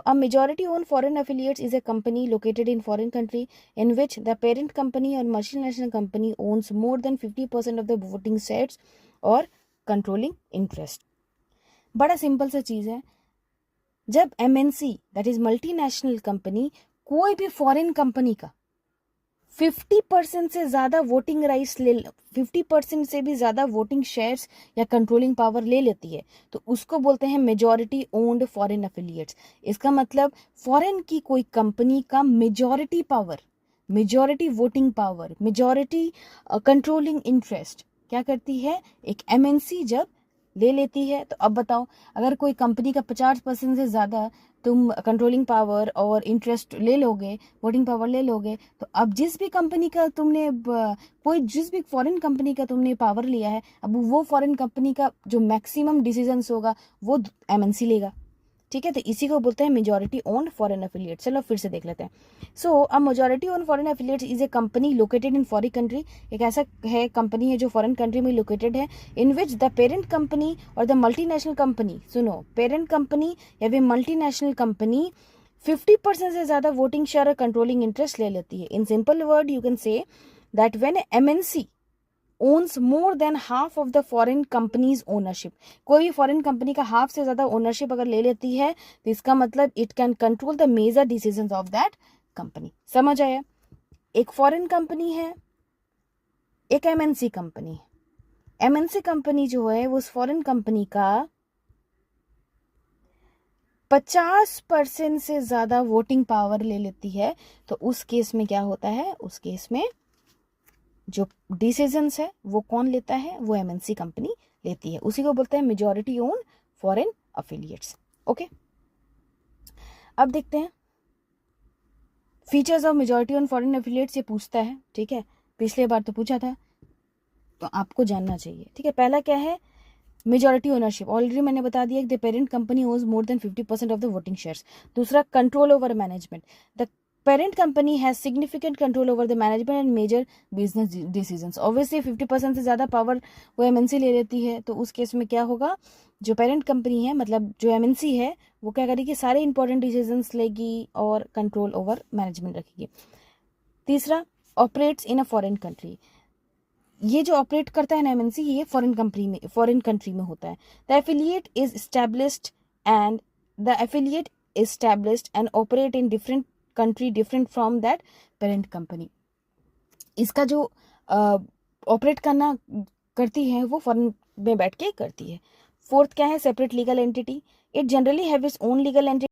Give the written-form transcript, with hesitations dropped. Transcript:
A majority owned foreign affiliates is a company located in foreign country in which the parent company or multinational company owns more than 50% of the voting shares or controlling interest. बड़ा simple सा चीज है, जब MNC that is multinational company कोई भी foreign company का 50% से ज्यादा वोटिंग राइट्स ले 50% से भी ज्यादा वोटिंग शेयर्स या कंट्रोलिंग पावर ले लेती है तो उसको बोलते हैं मेजॉरिटी ओन्ड फॉरेन एफिलिएट्स। इसका मतलब फॉरेन की कोई कंपनी का majority power, majority voting power, majority controlling interest क्या करती है, एक MNC जब ले लेती है। तो अब बताओ, अगर कोई कंपनी का 50% से ज़्यादा तुम कंट्रोलिंग पावर और इंटरेस्ट ले लोगे, वोटिंग पावर ले लोगे, तो अब जिस भी कंपनी का तुमने जिस भी फॉरेन कंपनी का तुमने पावर लिया है, अब वो फॉरेन कंपनी का जो मैक्सिमम डिसीजंस होगा वो MNC लेगा। ठीक है, तो इसी को बोलते हैं मेजॉरिटी ओन्ड फॉरेन एफिलिएट। चलो फिर से देख लेते हैं। So a majority owned foreign affiliate is a company located in foreign country. एक ऐसा है कंपनी है जो फॉरेन कंट्री में लोकेटेड है, इन विच द पेरेंट कंपनी और द मल्टीनेशनल कंपनी, सुनो, पेरेंट कंपनी या फिर मल्टीनेशनल कंपनी 50% से ज्यादा वोटिंग शेयर और कंट्रोलिंग इंटरेस्ट ले लेती है। In simple word you can say that when MNC owns more than half of the foreign company's ownership, कोई भी फॉरेन कंपनी का हाफ से ज्यादा ओनरशिप अगर ले लेती है तो इसका मतलब it can control the major decisions of that company. समझ आया? एक फॉरेन कंपनी है, एक MNC कंपनी है। MNC कंपनी जो है वो उस फॉरेन कंपनी का 50% से ज्यादा वोटिंग पावर ले लेती है तो उस केस में क्या होता है, उस केस में जो डिसीजंस है वो कौन लेता है, वो MNC कंपनी लेती है। उसी को बोलते हैं majority own foreign affiliates. Okay, अब देखते हैं features of majority own foreign affiliates. ये पूछता है, ठीक है, पिछले बार तो पूछा था तो आपको जानना चाहिए। ठीक है, पहला क्या है, मेजॉरिटी ओनरशिप। ऑलरेडी मैंने बता दिया कि the parent company owns more than 50% of the voting shares. दूसरा, control over management. The parent company has significant control over the management and major business decisions. Obviously 50% से ज़्यादा पावर वो MNC ले लेती है तो उस केस में क्या होगा, जो पेरेंट कंपनी है मतलब जो MNC है वो क्या करेगी, सारे इंपॉर्टेंट डिसीजंस लेगी और कंट्रोल ओवर मैनेजमेंट रखेगी। तीसरा, operates in a foreign country. ये जो ऑपरेट करता है ना MNC, ये फॉरेन कंट्री में होता है। The affiliate is established and operate in different country different from that parent company. इसका जो ऑपरेट करना करती है वो फॉरेन में बैठ के करती है। फोर्थ क्या है, separate legal entity. It generally have its own legal entity